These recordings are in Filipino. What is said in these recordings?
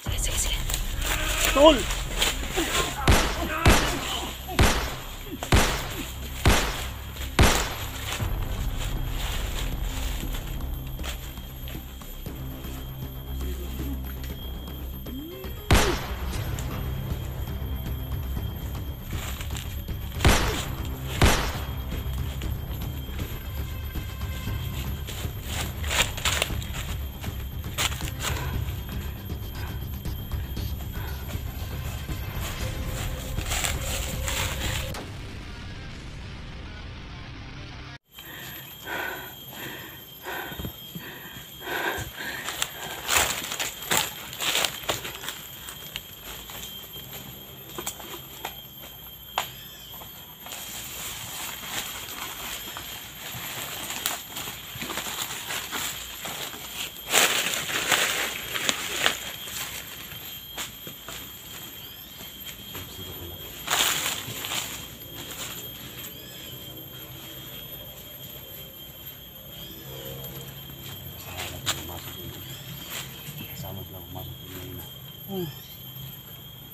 Sige, sige, sige. Tol!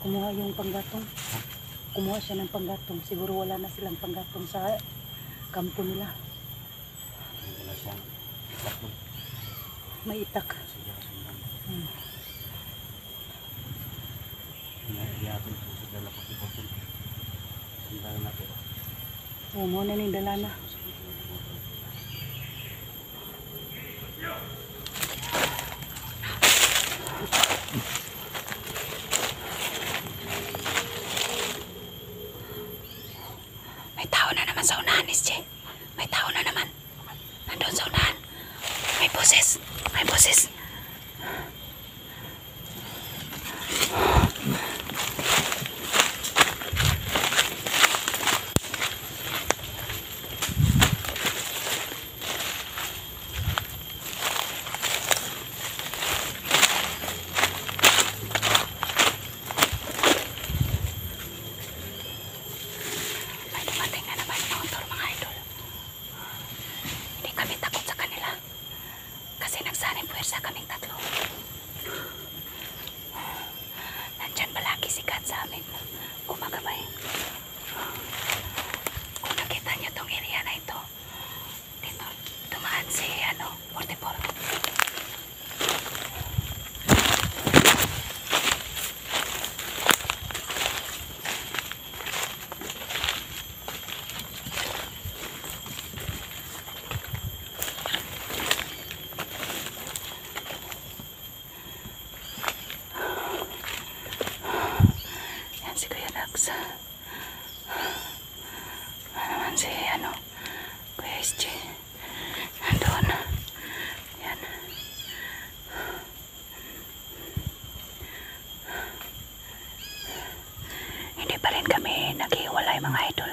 Kumuha yung panggatong. Kumuha siya ng panggatong. Siguro wala na silang panggatong sa kampo nila. May itak. Mo na ning dala na. May tao na naman sa unahan, SJ. May tao na naman. Nandun sa unahan. May boses. May boses. Puwersa kaming tatlo. Nandyan palagi si God sa amin. Gumagabay. Kung nakita niyo tong area na ito, dito dumaan si 44. Si Kuya Dax. Naman si Kuya SJ. Nandun. Yan. Hindi pa rin kami naghiwalay mga idol.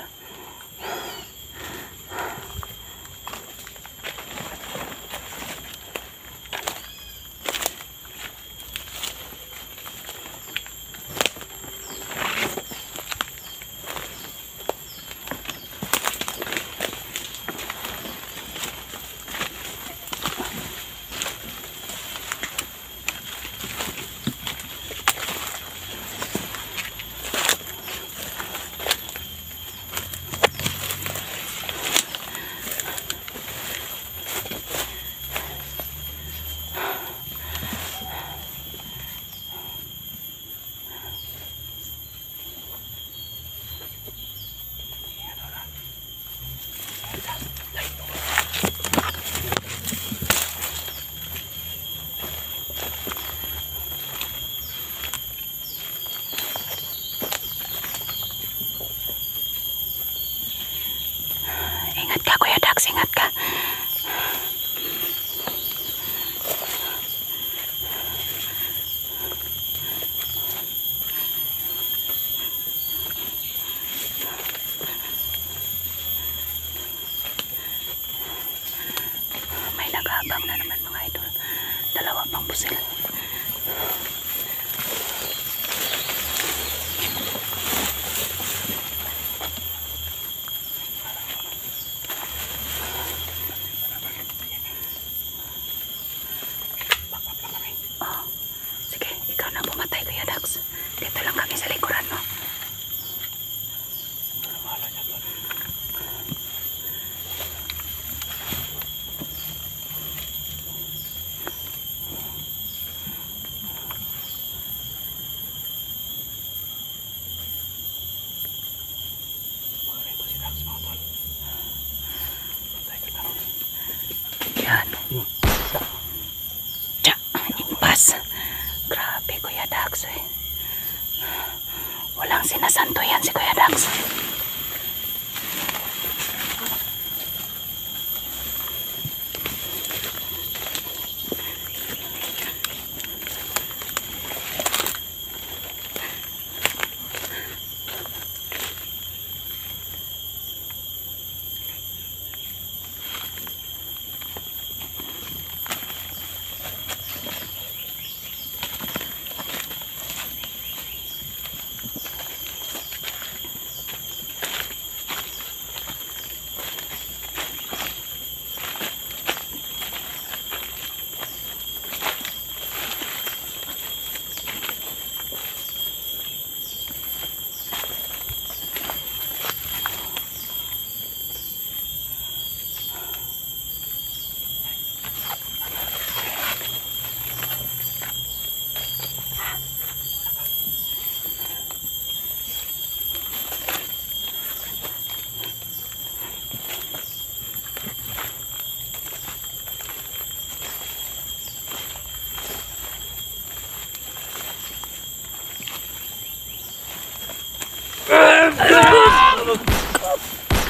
Parang sinasanto yan si Kuya Dax.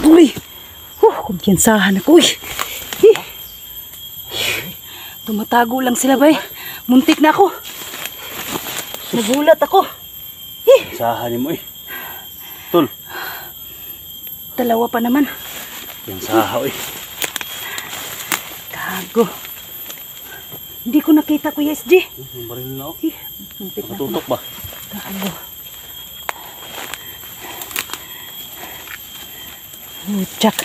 Uy! Kumpiyansahan ako. Uy! Tumatago lang sila ba eh. Muntik na ako. Nagulat ako. Sahan mo eh. Tol. Dalawa pa naman. Yung sahaw eh. Gago. Hindi ko nakita, Kuya SG. Yung baril na ako. Muntik na ako. Matutok ba? Gago. Tsak.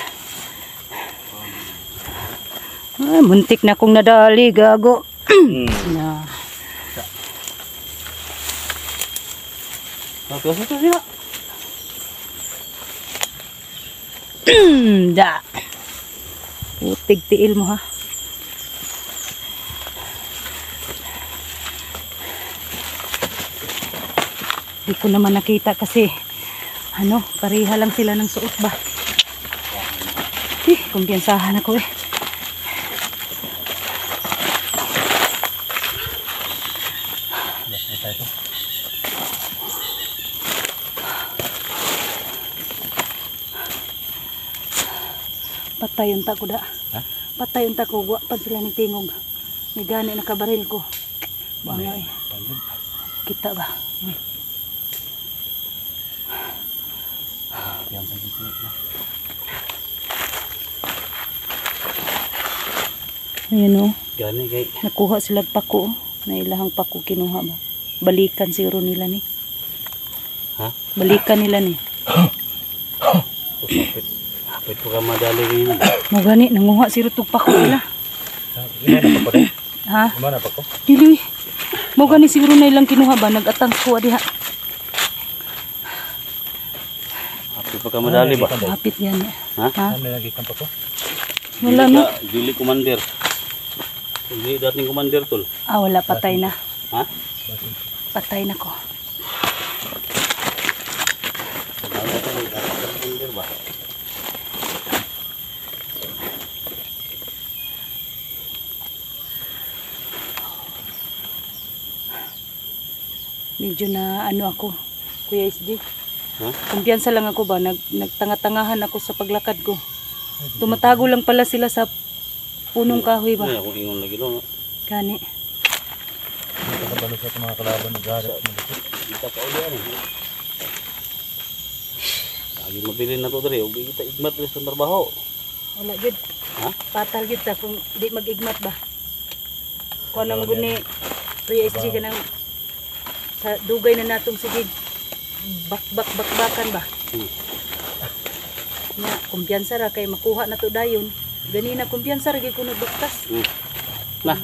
Ay, muntik na akong nadali, gago. Na. Kasi ito sila. Da. Putig tiil mo ha. Di ko naman nakita kasi ano, pareha lang sila ng suot ba. Kumpiyansahan ako eh. Patay yung tako da. Ha? Patay yung tako. Pag sila ni tingog. May gani nakabaril ko. Bangay. Kita ba? Yan sa gitna na. Ayan o. Gani kay. Nakuha sila pako. Na ilahang pako kinuha ba? Balikan siguro nila ni. Ha? Balikan nila ni. Hapit po ka madali rin. Mo gani nanguha siguro tug pako nila. Gimana pa ko rin? Ha? Gimana pa ko? Dili. Mo gani siguro na ilang kinuha ba nagatang kuha diha. Hapit pa ka madali ba? Hapit yan. Ha? Ha? Ano nagitan pa ko? Wala no. Dili commander. Dili dating commander tol. Ah, wala, patay na. Ha? Patay na ko. Commander ba? Medyo na ano ako, Kuya SG. Ha? Kumpiyansa lang ako ba, nagtanga-tangahan ako sa paglakad ko. Tumatago lang pala sila sa punong kahoy ba? Ay, ako ingon lagi no. Gani. Nakabalo sa mga kalaban nagharap mo dito. Kita ka uli ani. Lagi mabilin na to diri, ug kita igmat sa trabaho. Wala gid. Ha? Patal gid ta kung di mag-igmat ba. Kuha naman gud ni Kuya SG kanang sa dugay na natong sige bakbakan ba. Nya kumpiyansa ra kay makuha na to dayon. Ganina kumpiyansa ra gyud ko nagbaktas. Na.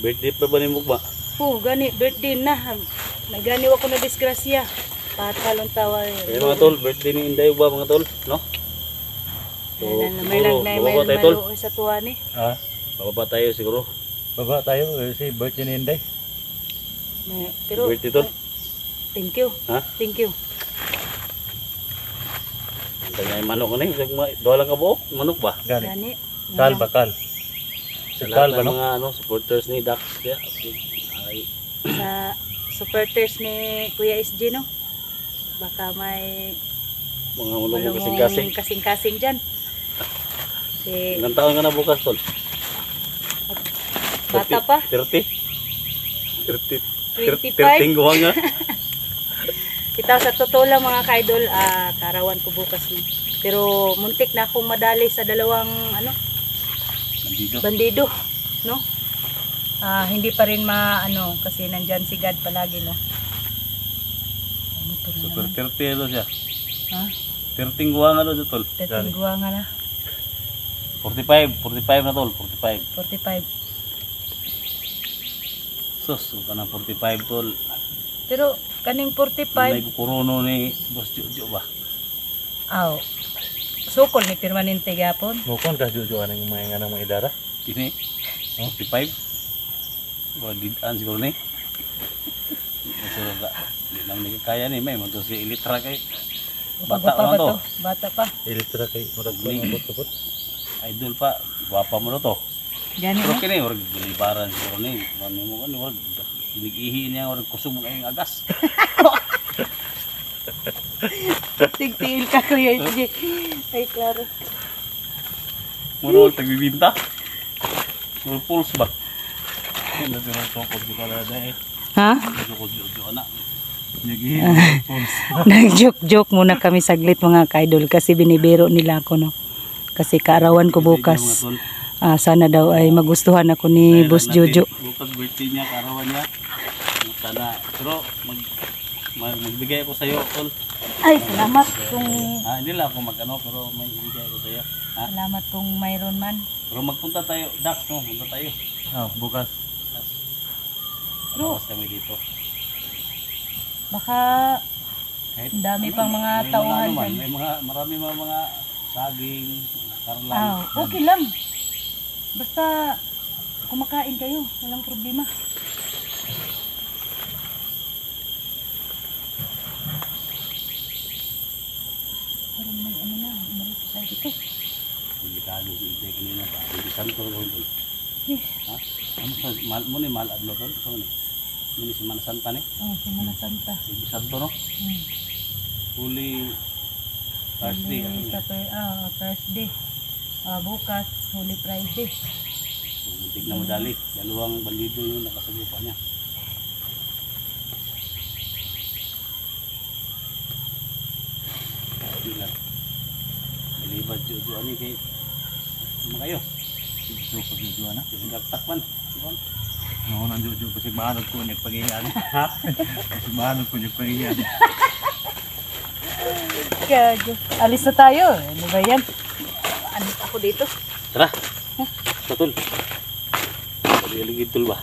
Birthday pa ba nimo ba? Oh, gani birthday na. May gani ako na disgrasya. Patalon tawa. Eh mga tol, birthday ni Inday ba mga tol, no? So, may lang may bababa tayo tol. sa tuwa ni. Ha? Bababa tayo siguro. Baba tayo kasi birthday ni Inday. Pero Birthday tol. thank you. Ha? Thank you. Kaya manok ni, doa lang ka buok, manok ba? Gani. Gani. Kal bakal. Sa Si Kal lahat ba ng no? mga supporters ni Dax ay Sa supporters ni Kuya SG no. Baka may Mga mulong malumong kasing-kasing. kasing-kasing dyan. Si Ilang taon ka na bukas, tol? bata pa. 30? 30. 25. 30 guwang nga. Kita sa totoo lang mga ka-idol, karawan ko bukas ni. Pero muntik na akong madali sa dalawang Nandito. bandido, no? Hindi pa rin kasi nandyan si God palagi, no? Ito na Super naman. 30 ito siya. Ha? 30 guwang ano siya, tol? Tatingguwa nga na. 45 na, tol. 45. 45. Sus, ka na 45, tol. Pero kaning May 45, kukurono ni Boss Jojo ba? aw. Sukol ni permanente gapon. Mukon ka jujuan ng mga nga mga idara. Ini? 45? Wala didaan siguro ni. Masuro ka. Hindi naman ni kaya ni. May mga si Ilitra kay. Bata pa naman to. Bata pa. Ilitra kay murag Ni. kapot-kapot. Idol pa. Gwapa mo na to. Gani Pero no? kini, warag galibaran siguro ni. Ano mo kan, warag inig-ihi niya, warag kusog mo kayong agas. Tigtil ka kuya. Sige. Ay, klaro. Muro, tagbibinta. Muro pulse ba? Hindi na tinatungkod ko ka na eh. Ha? Jojo anak. Nag-ihi, pulse. Nag-joke-joke muna kami saglit mga ka-idol kasi binibiro nila ako, no? Kasi kaarawan ko bukas. Sana daw ay magustuhan ako ni Boss Jojo. Bukas birthday niya, karawan niya. Sana, pero magbigay ako sa iyo, tol. Ay, salamat kung Hindi lang ako magano, pero may ibigay ako sa iyo. salamat kung mayroon man. Pero magpunta tayo, Dax, no? Punta tayo. Bukas. Pero Tapos kami dito. baka Kahit, ang dami pang mga may tauhan ano man, dyan. may marami mga saging, mga karlan. Okay lang. Basta kumakain kayo, walang problema. Parang may umalis tayo dito. Delikado si Ide kanina ba? Hindi santo ron, tol. Eh, Ha? Ano sa, mo ni malad mo, tol? So, ni? Mo ni Semana Santa ni? Semana Santa. Hindi santo, no? Hmm. Huli Thursday. Holy Thursday. Bukas, Holy Friday. Muntik na madali. Dalawang bandido yung nakasagupa niya. Bilat. Bilibad Jojo ani kay ano kayo? Ito pag jujuan na. Sinagtakpan. Ibon. Ako nang juju kasi maanod ko niya pagihan. Ha? Kasi maanod ko niya pagihan. Gago. Alis na tayo. Ano ba yan? Alis ako dito. Tara. Sa tol. Pag-iligid tol ba?